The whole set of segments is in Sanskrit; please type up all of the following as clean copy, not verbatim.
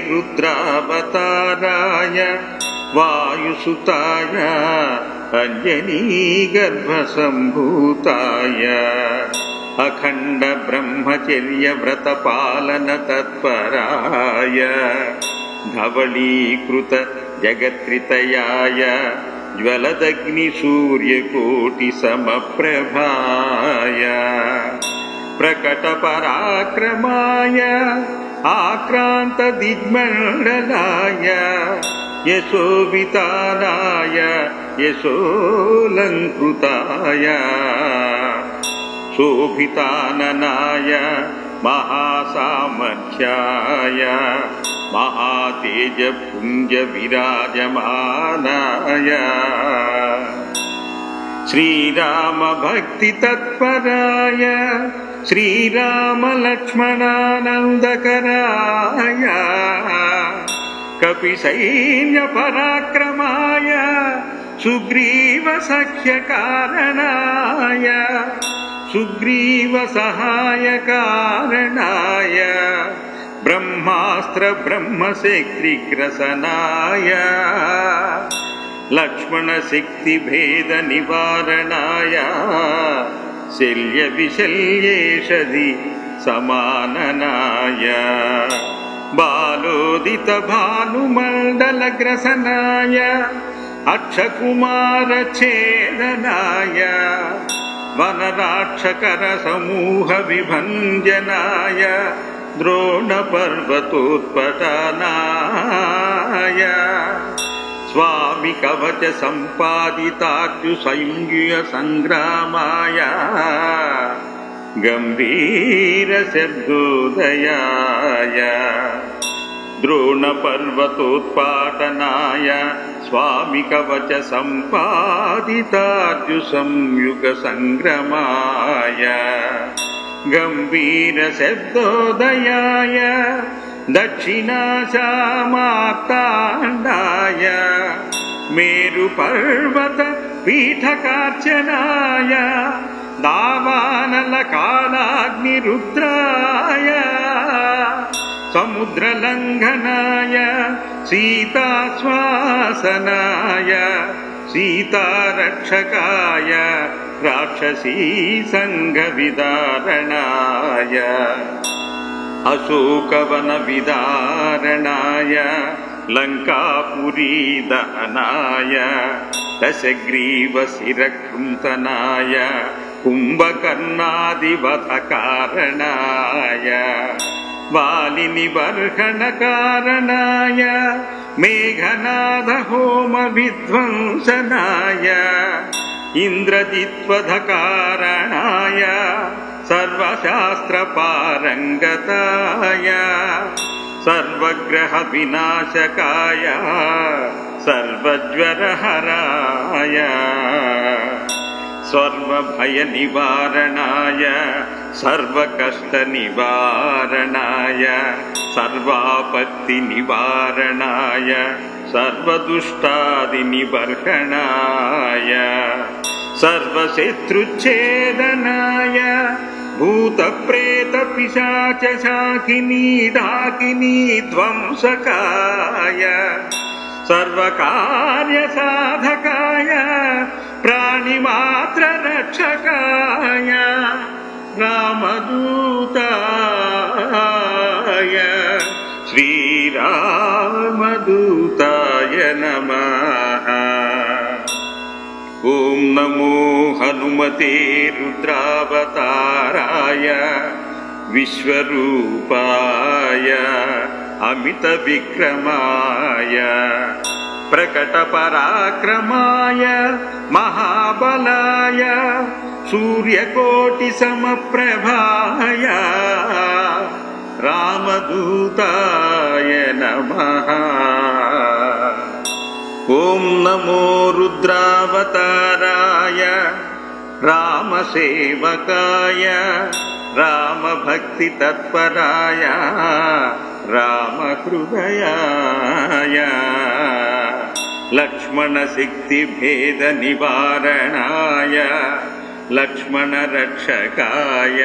रुद्रावताराय वायुसुताय अंजनीगर्भसम्भूताय अखण्ड ब्रह्मचर्य व्रतपालन तत्पराय धवलीकृत जगत्रितयाय ज्वलदग्निसूर्यकोटिसमप्रभाय प्रकटपराक्रमाय आक्रान्तदिग्मण्डलाय यशोवितानाय यशोऽलङ्कृताय शोभिताननाय महासामर्थ्याय महातेजपुञ्जविराजमानाय श्रीरामभक्तितत्पराय श्रीरामलक्ष्मणानन्दकराय कपिसैन्यपराक्रमाय सुग्रीवसख्यकारणाय सुग्रीवसहायकारणाय ब्रह्मास्त्र ब्रह्मशक्तिग्रसनाय लक्ष्मणशक्तिभेदनिवारणाय शल्यविशल्येषधि समाननाय बालोदितभानुमण्डलग्रसनाय अक्षकुमारच्छेदनाय वनराक्षकरसमूहविभञ्जनाय द्रोणपर्वतोत्पतनाय स्वामि कवच सम्पादितात्युसंयुगसङ्ग्रामाय गम्भीरशब्दोदयाय द्रोणपर्वतोत्पाटनाय स्वामि कवच सम्पादितात्युसंयुगसङ्ग्रामाय गम्भीरशब्दोदयाय दक्षिणाशामार्ताण्डाय मेरुपर्वत पीठकार्चनाय दावानलकालाग्निरुद्राय समुद्रलङ्घनाय सीताश्वासनाय सीतारक्षकाय राक्षसी संघविदारणाय अशोकवनविदारणाय लङ्कापुरी दहनाय दशग्रीवशिरकृन्तनाय कुम्भकर्णादिवधकारणाय वालिनिबर्हणकारणाय मेघनादहोमविध्वंसनाय इन्द्रजित्वधकारणाय सर्वशास्त्रपारङ्गताय सर्वग्रहविनाशकाय सर्वज्वरहराय सर्वभयनिवारणाय सर्वकष्टनिवारणाय सर्वापत्तिनिवारणाय सर्वदुष्टादिनिबर्हणाय सर्वशत्रुच्छेदनाय भूतप्रेतपिशाचशाकिनी डाकिनी ध्वंसकाय सर्वकार्यसाधकाय प्राणिमात्ररक्षकाय रामदूताय श्रीरामदूताय नमः। ॐ नमो हनुमते रुद्रावताराय विश्वरूपाय अमितविक्रमाय प्रकटपराक्रमाय महाबलाय सूर्यकोटिसमप्रभाय रामदूताय नमः। ॐ नमो रुद्रावताराय रामसेवकाय रामभक्तितत्पराय रामहृदयाय लक्ष्मणशक्तिभेदनिवारणाय लक्ष्मणरक्षकाय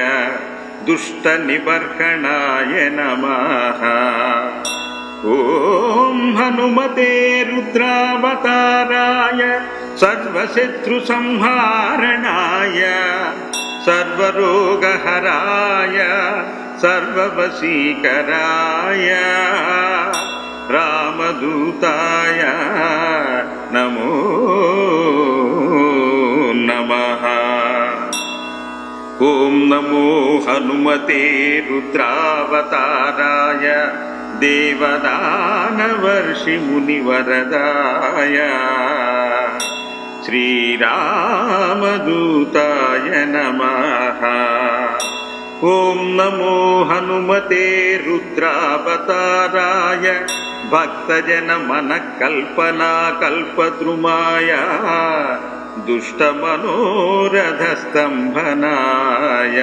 दुष्टनिबर्हणाय नमः। ಓಂ ಹನುಮತೆ ರುದ್ರಾವತಾರಾಯ ಸರ್ವಶತ್ರು ಸಂಹಾರಣಾಯ ಸರ್ವರೋಗಹರಾಯ ಸರ್ವವಶೀಕರಾಯ ರಾಮದೂತಾಯ ನಮೋ ನಮಃ. ಓಂ ನಮೋ ಹನುಮತೆ ರುದ್ರಾವತಾರಾಯ ದೇವದಾನವರ್ಷಿ ಮುನಿವರದಾಯ ಶ್ರೀರಾಮದೂತಾಯ ನಮಃ. ಓಂ ನಮೋ ಹನುಮತೆ ರುದ್ರಾವತಾರಾಯ ಭಕ್ತಜನ ಮನಕಲ್ಪನಾ ಕಲ್ಪದ್ರುಮಾಯ ದುಷ್ಟಮನೋರಥ ಸ್ತಂಭನಾಯ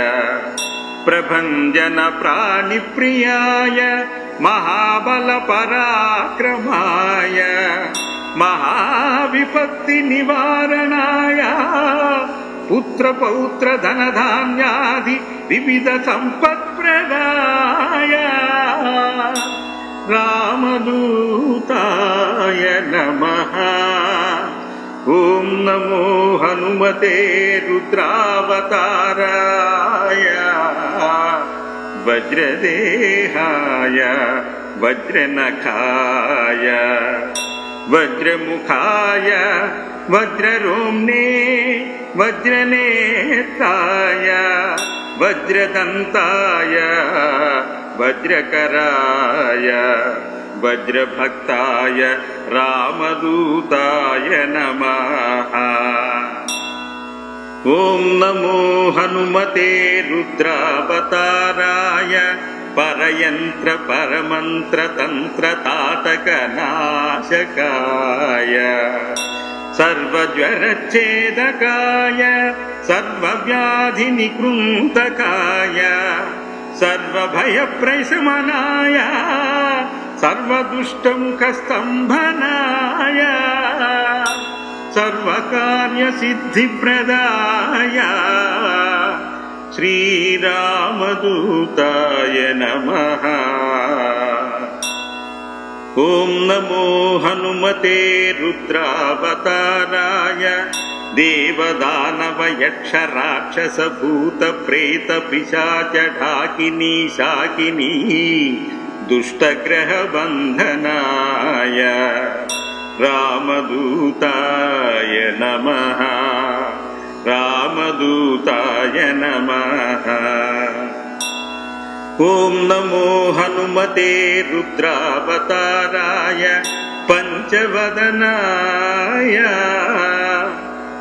ಪ್ರಭಂಜನ ಪ್ರಾಣಿಪ್ರಿಯಾಯ ಮಹಾಬಲ ಪರಾಕ್ರಮಾಯ ಮಹಾವಿಪತ್ತಿ ನಿವಾರಣಾಯ ಪುತ್ರ ಪೌತ್ರ ಧನಧಾನ್ಯಾದಿ ವಿವಿಧ ಸಂಪತ್ಪ್ರದಾಯ ರಾಮದೂತಾಯ ನಮಃ. ಓಂ ನಮೋ ಹನುಮತೆ ರುದ್ರಾವತಾರಾಯ ವಜ್ರದೇಹಾಯ ವಜ್ರನಖಾಯ ವಜ್ರಮುಖಾಯ ವಜ್ರರೋಮ್ನೇ ವಜ್ರನೇತ್ರಾಯ ವಜ್ರದಂತಾಯ ವಜ್ರಕರಾಯ ವಜ್ರಭಕ್ತಾಯ ರಾಮದೂತಾಯ ನಮಃ. ಓಂ ನಮೋ ಹನುಮತೆ ರುದ್ರಾವತಾರಾಯ ಪರಯಂತ್ರ ಪರಮಂತ್ರ ತಂತ್ರ ತಾತಕ ನಾಶಕಾಯ ಸರ್ವಜ್ವರಚ್ಛೇದಕಾಯ ಸರ್ವವ್ಯಾಧಿ ನಿಕೃಂತಕಾಯ ಸರ್ವಭಯಪ್ರಶಮನಾಯ ಸರ್ವದುಷ್ಟಮುಖಸ್ತಂಭನಾಯ ಸರ್ವಕಾರ್ಯಸಿದ್ಧಿಪ್ರದಾಯ ಶ್ರೀರಾಮದೂತಾಯ ನಮಃ. ಓಂ ನಮೋ ಹನುಮತೆ ರುದ್ರಾವತಾರಾಯ ದೇವದಾನವ ಯಕ್ಷ ರಾಕ್ಷಸ ಭೂತ ಪ್ರೇತ ಪಿಶಾಚ ಢಾಕಿನಿ ಶಾಕಿನಿ ದುಷ್ಟಗ್ರಹ ಬಂಧನಾಯ ರಾಮದೂತಾಯ ನಮಃ. ರಾಮದೂತಾಯ ನಮಃ. ಓಂ ನಮೋ ಹನುಮತೆ ರುದ್ರಾವತಾರಾಯ ಪಂಚವದನಾಯ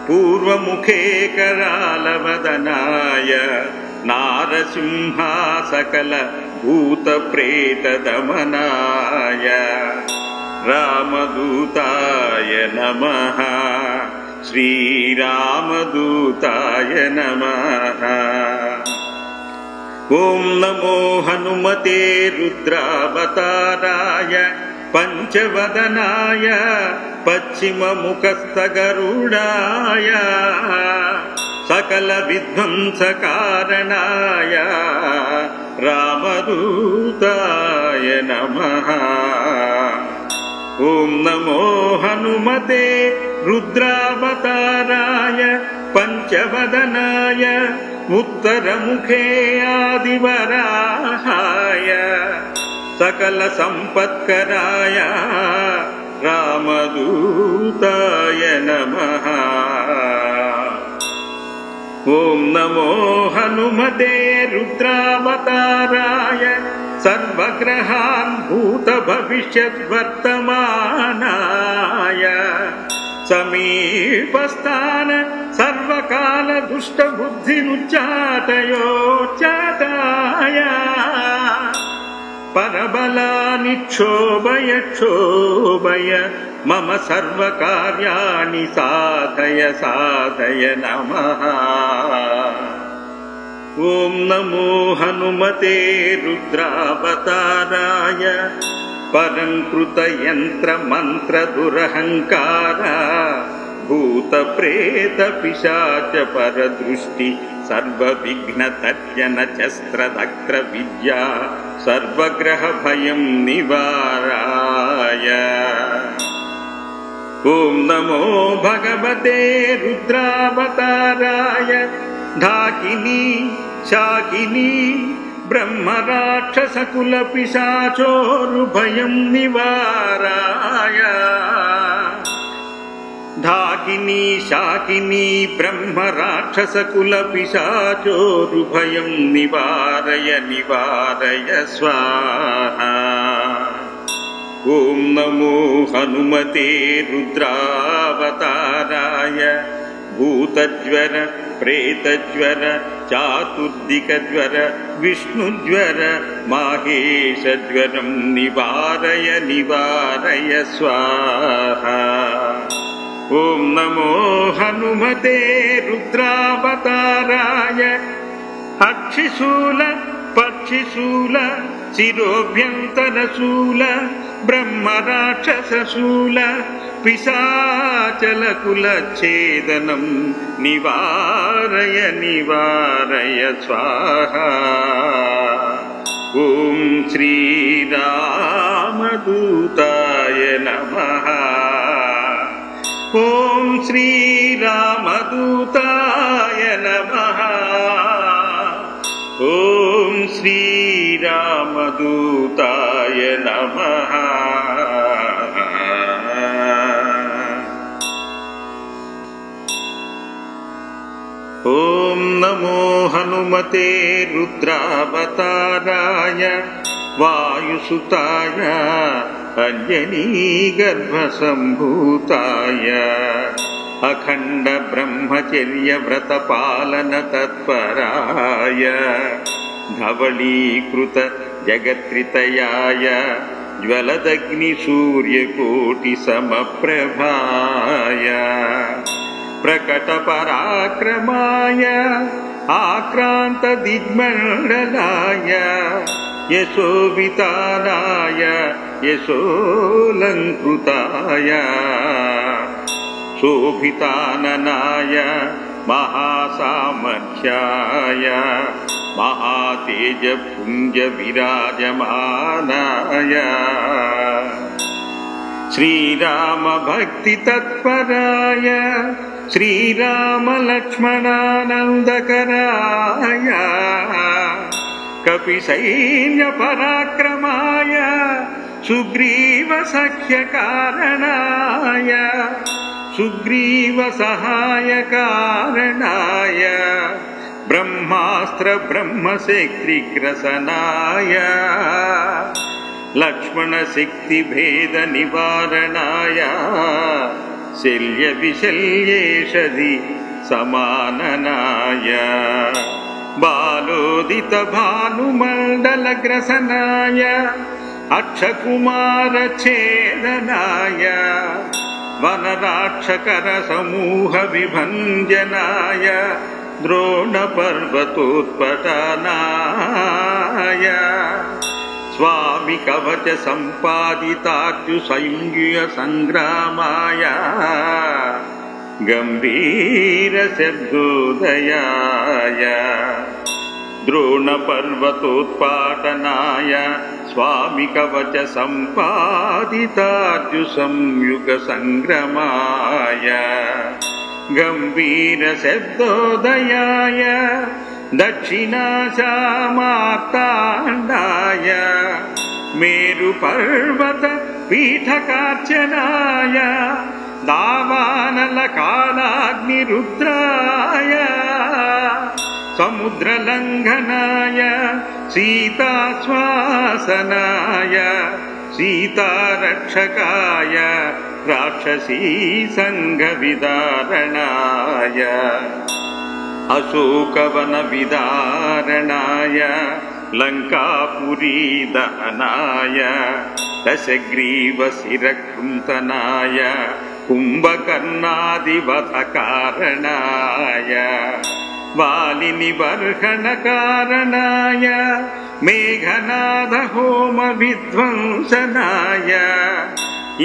ಪೂರ್ವಮುಖೇ ಕರಾಲವದನಾಯ ನಾರಸಿಂಹ ಸಕಲ ಭೂತ ಪ್ರೇತ ದಮನಾಯ ರಾಮದೂತಾಯ ನಮಃ. ಶ್ರೀರಾಮದೂತಾಯ ನಮಃ. ಓಂ ನಮೋ ಹನುಮತೆ ರುದ್ರಾವತಾರಾಯ ಪಂಚವದನಾಯ ಪಶ್ಚಿಮ ಮುಖಸ್ಥಗರುಡಾಯ ಸಕಲ ವಿಧ್ವಂಸ ಕಾರಣಾಯ ರಾಮದೂತಾಯ ನಮಃ. ಓಂ ನಮೋ ಹನುಮತೆ ರುದ್ರಾವತಾರಾಯ ಪಂಚವದನಾಯ ಉತ್ತರಮುಖೇ ಆದಿವರಾಹಾಯ ಸಕಲ ಸಂಪತ್ಕರಾಯ ರಾಮದೂತಾಯ ನಮಃ. ಓಂ ನಮೋ ಹನುಮತೆ ರುದ್ರಾವತಾರಾಯ ಸರ್ವಗ್ರಹಾನ್ ಭೂತ ಭವಿಷ್ಯತ್ ವರ್ತಮಾನಾಯ ಸಮೀಪಸ್ಥಾನ ಸರ್ವಕಾಲ ದುಷ್ಟ ಬುದ್ಧಿನುಚ್ಚಾಟಯೋಚ್ಚಾಟಾಯ ಪರಬಲಾನಿಕ್ಷೋಭಯ ಕ್ಷೋಭಯ ಮಮ ಸರ್ವಕಾರ್ಯಾಣಿ ಸಾಧಯ ಸಾಧಯ ನಮಃ. ಓಂ ನಮೋ ಹನುಮತೆ ರುದ್ರಾವತಾರಾಯ ಪರಂಕೃತ ಯಂತ್ರ ಮಂತ್ರ ದುರಹಂಕಾರ ಭೂತ ಪ್ರೇತ ಪಿಶಾಚ ಪರದೃಷ್ಟಿ ಸರ್ವ ವಿಘ್ನ ತರ್ಜನ ಶಸ್ತ್ರದಕ್ರ ವಿದ್ಯಾ ಸರ್ವಗ್ರಹ ಭಯಂ ನಿವಾರಾಯ ॐ नमो भगवते रुद्रावताराय ढाकिनी शाकिनी ब्रह्मराक्षसकुलपिशाचोरुभयं निवाराय ढाकिनी शाकिनी ब्रह्मराक्षसकुलपिशाचोरुभयं निवारय निवारय स्वाहा। ॐ नमो हनुमते रुद्रावताराय भूतज्वर प्रेतज्वर चातुर्दिकज्वर विष्णुज्वर माहेशज्वरं निवारय निवारय स्वाहा। ॐ नमो हनुमते रुद्रावताराय अक्षिशूल पक्षिशूल शिरोभ्यन्तरशूल ब्रह्मराक्षसशूल पिशाचलकुलच्छेदनं निवारय निवारय स्वाहा। ॐ श्रीरामदूताय नमः। ॐ श्रीरामदूताय नमः। ॐ श्रीरामदूताय नमः। ॐ नमो हनुमते रुद्रावताराय वायुसुताय अंजनीगर्भसम्भूताय अखण्ड ब्रह्मचर्य व्रतपालन तत्पराय धवलीकृत जगत्त्रितयाय ज्वलदग्निसूर्यकोटिसमप्रभाय प्रकटपराक्रमाय आक्रांत दिग्मण्डलाय यशोवितानाय यशोलङ्कृताय शोभिताननाय महासामर्थ्याय महातेजपुञ्ज विराजमानाय श्रीराम भक्ति तत्पराय श्रीराम लक्ष्मणानन्दकराय कपिसैन्य पराक्रमाय सुग्रीव सख्य कारणाय सुग्रीव सहाय कारणाय ब्रह्मास्त्र ब्रह्मशक्तिग्रसनाय लक्ष्मण शक्ति भेद निवारणाय शल्य विशल्येषधि समाननाय बालोदित भानुमण्डलग्रसनाय अक्षकुमार छेदनाय वनराक्षकर समूह विभञ्जनाय द्रोण पर्वतोत्पतनाय स्वामी कवच सम्पादितार्जु संयुय संग्रामाय गंभीर शब्दोदयाय द्रोण पर्वतोत्पाटनाय स्वामी कवच सम्पादितार्जु संयुग संग्रामाय गंभीर शब्दोदयाय दक्षिणाशामार्ताण्डाय मेरु पर्वत पीठकार्चनाय दावानलकालाग्निरुद्राय समुद्रलङ्घनाय सीताश्वासनाय सीतारक्षकाय राक्षसी संघविदारणाय अशोकवन विदारणाय लंकापुरी दहनाय दशग्रीव शिरकृन्तनाय कुम्भकर्णादिवधकारणाय वालिनिबर्हणकारणाय मेघनाद होम विध्वंसनाय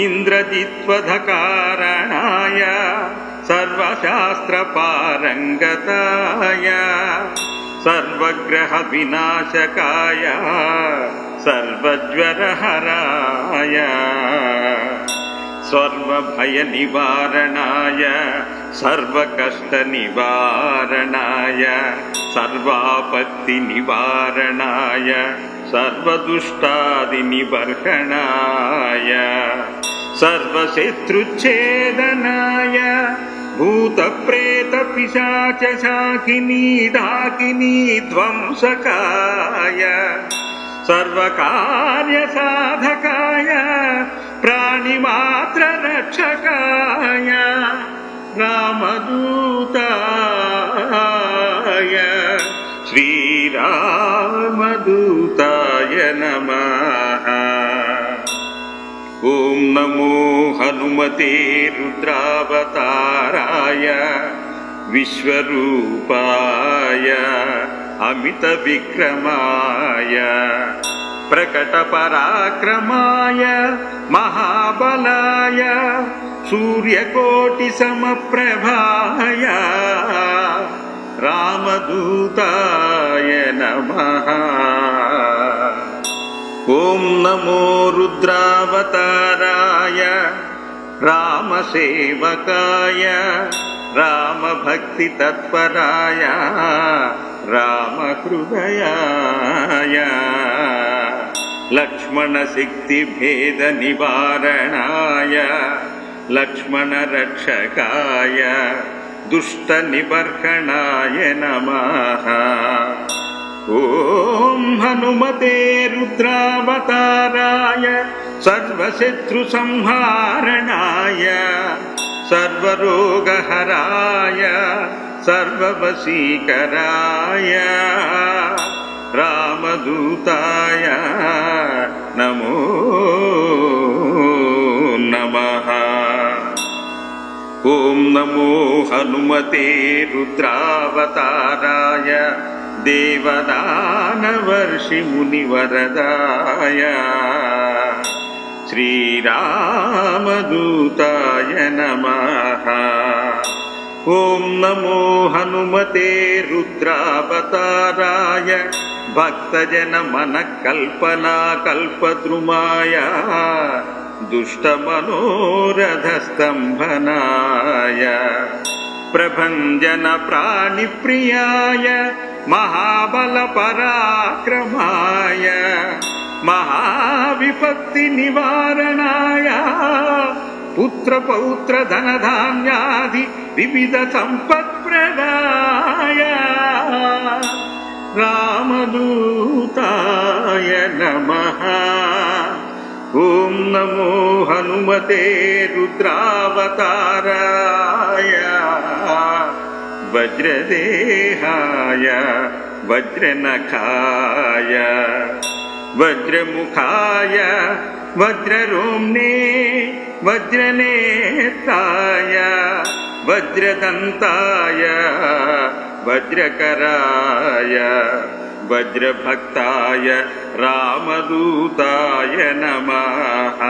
इन्द्रजित्वधकारणाय सर्वशास्त्रपारङ्गताय सर्वग्रह विनाशकाय सर्वज्वरहराय सर्वभयनिवारणाय सर्वकष्टनिवारणाय सर्वापत्तिनिवारणाय सर्वदुष्टादिनिबर्हणाय सर्वशत्रुच्छेदनाय भूतप्रेतपिशाचशाकिनी डाकिनी ध्वंसकाय सर्वकार्यसाधकाय प्राणिमात्ररक्षकाय रामदूताय श्रीरामदूताय नमः। ॐ नमो हनुमते रुद्रावताराय विश्वरूपाय अमितविक्रमाय प्रकटपराक्रमाय महाबलाय सूर्यकोटिसमप्रभाय रामदूताय नमः। ॐ नमो रुद्रावताराय रामसेवकाय रामभक्तितत्पराय रामहृदयाय लक्ष्मणसिद्धिभेदनिवारणाय लक्ष्मणरक्षकाय दुष्टनिबर्हणाय नमः। ॐ हनुमते रुद्रावताराय सर्वशत्रुसंहारणाय सर्वरोगहराय सर्ववशीकराय रामदूताय नमो नमः। ॐ नमो हनुमते रुद्रावताराय देवदानवर्षिमुनिवरदाय श्रीरामदूताय नमः। ॐ नमो हनुमते रुद्रावताराय भक्तजनमनकल्पनाकल्पद्रुमाय दुष्टमनोरथस्तम्भनाय प्रभञ्जनप्राणिप्रियाय महाबलपराक्रमाय महाविपत्तिनिवारणाय पुत्रपौत्रधनधान्यादि विविधसम्पत्प्रदाय रामदूताय नमः। ॐ नमो हनुमते रुद्रावताराय वज्रदेहाय वज्रनखाय वज्रमुखाय वज्ररोम्णे वज्रनेत्राय वज्रदन्ताय वज्रकराय वज्रभक्ताय रामदूताय नमः।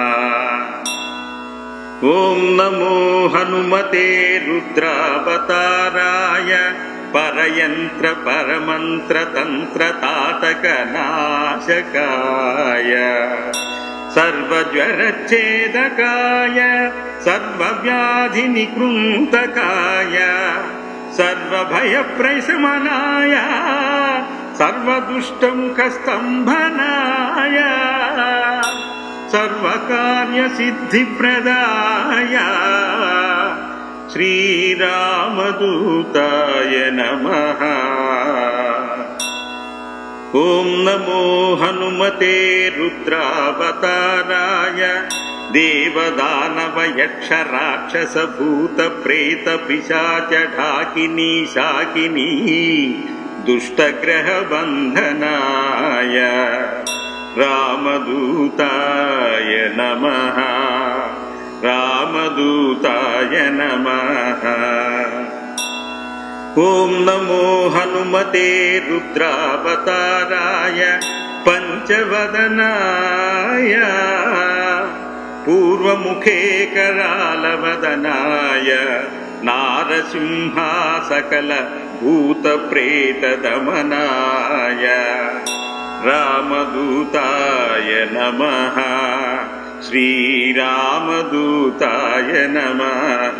ॐ नमो हनुमते रुद्रावताराय परयन्त्र परमन्त्रतन्त्रताटकनाशकाय सर्वज्वरच्छेदकाय सर्वव्याधिनिकृन्तकाय सर्वभयप्रशमनाय सर्वदुष्टमुखस्तम्भनाय सर्वकार्यसिद्धिप्रदाय श्रीरामदूताय नमः। ॐ नमो हनुमते रुद्रावताराय देवदानवयक्षराक्षसभूतप्रेतपिशाचढाकिनी शाकिनी दुष्टग्रहबन्धनाय रामदूताय नमः। रामदूताय नमः। ॐ नमो हनुमते रुद्रावताराय पञ्चवदनाय पूर्वमुखे करालवदनाय नारसिंहा सकल भूतप्रेतदमनाय रामदूताय नमः। श्रीरामदूताय नमः।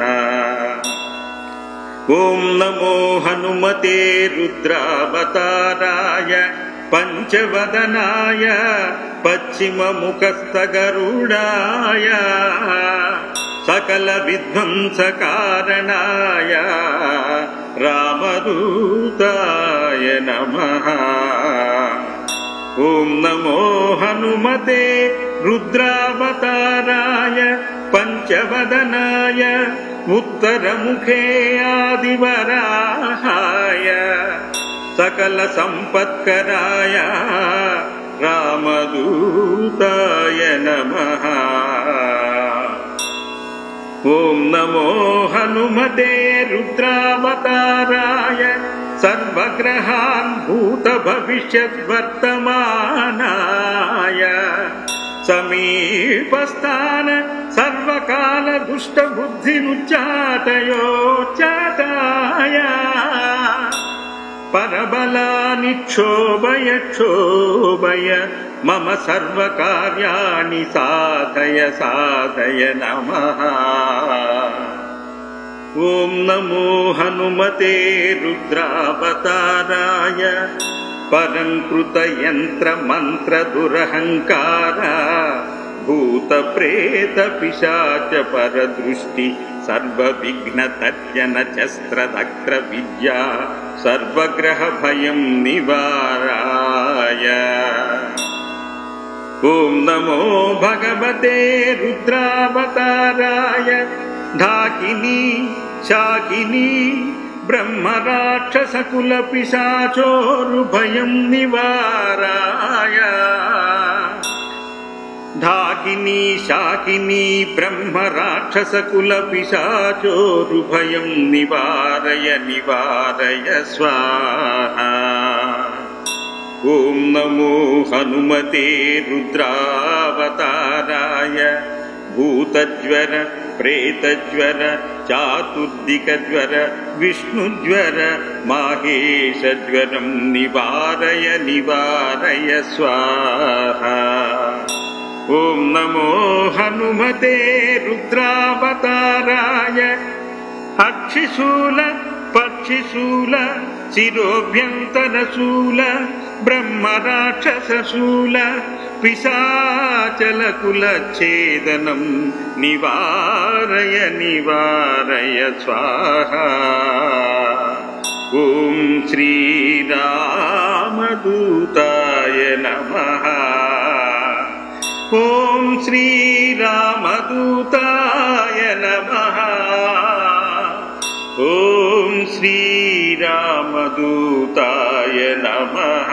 ॐ नमो हनुमते रुद्रावताराय पञ्चवदनाय पश्चिममुखस्थगरुडाय सकलविध्वंसकारणाय रामदूताय नमः। ॐ नमो हनुमते रुद्रावताराय पञ्चवदनाय उत्तरमुखे आदिवराहाय सकलसम्पत्कराय रामदूताय नमः। ॐ नमो हनुमते रुद्रावताराय सर्वग्रहान् भूतभविष्यद्वर्तमानाय समीपस्थान् सर्वकालदुष्टबुद्धिमुच्चाटयोच्चाटाय परबलानि क्षोभय मम सर्वकार्याणि साधय नमः। ॐ नमो हनुमते रुद्रावताराय परङ्कृतयन्त्रमन्त्रदुरहङ्कार भूतप्रेतपिशाच परदृष्टि सर्वविघ्नतर्जनचस्त्रदग्रविद्या सर्वग्रहभयं निवाराय। ॐ नमो भगवते रुद्रावताराय ढाकिनी शाकिनी ब्रह्मराक्षसकुलपिशाचोरुभयं निवाराय। ढाकिनी शाकिनी ब्रह्मराक्षसकुलपिशाचोरुभयं निवारय स्वाहा। ॐ नमो हनुमते रुद्रावताराय भूतज्वर प्रेतज्वर चातुर्दिकज्वर विष्णुज्वर माहेशज्वरं निवारय स्वाहा। ॐ नमो हनुमते रुद्रावताराय अक्षिशूल पक्षिशूल शिरोभ्यन्तरशूल ब्रह्मराक्षसशूल पिशाचलकुलच्छेदनं निवारय स्वाहा। ॐ श्रीरामदूताय नमः। ॐ श्रीरामदूताय नमः। ॐ श्रीरामदूताय नमः।